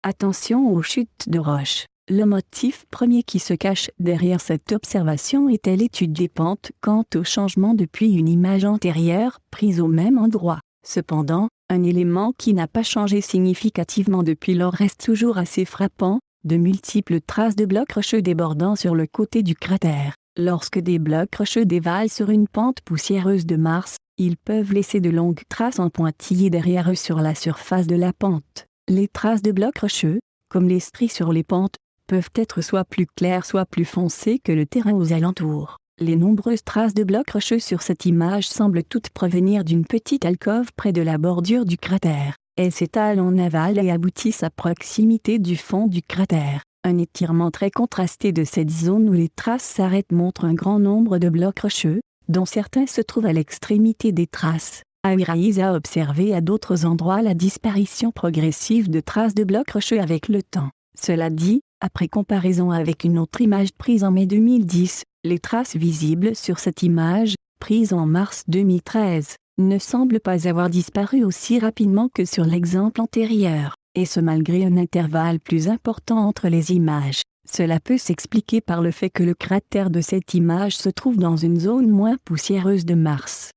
Attention aux chutes de roches. Le motif premier qui se cache derrière cette observation était l'étude des pentes quant au changement depuis une image antérieure prise au même endroit. Cependant, un élément qui n'a pas changé significativement depuis lors reste toujours assez frappant, de multiples traces de blocs rocheux débordant sur le côté du cratère. Lorsque des blocs rocheux dévalent sur une pente poussiéreuse de Mars, ils peuvent laisser de longues traces en pointillés derrière eux sur la surface de la pente. Les traces de blocs rocheux, comme les stries sur les pentes, peuvent être soit plus claires soit plus foncées que le terrain aux alentours. Les nombreuses traces de blocs rocheux sur cette image semblent toutes provenir d'une petite alcôve près de la bordure du cratère. Elles s'étalent en aval et aboutissent à proximité du fond du cratère. Un étirement très contrasté de cette zone où les traces s'arrêtent montre un grand nombre de blocs rocheux, dont certains se trouvent à l'extrémité des traces. Airaïs a observé à d'autres endroits la disparition progressive de traces de blocs rocheux avec le temps. Cela dit, après comparaison avec une autre image prise en mai 2010, les traces visibles sur cette image, prise en mars 2013, ne semblent pas avoir disparu aussi rapidement que sur l'exemple antérieur, et ce malgré un intervalle plus important entre les images. Cela peut s'expliquer par le fait que le cratère de cette image se trouve dans une zone moins poussiéreuse de Mars.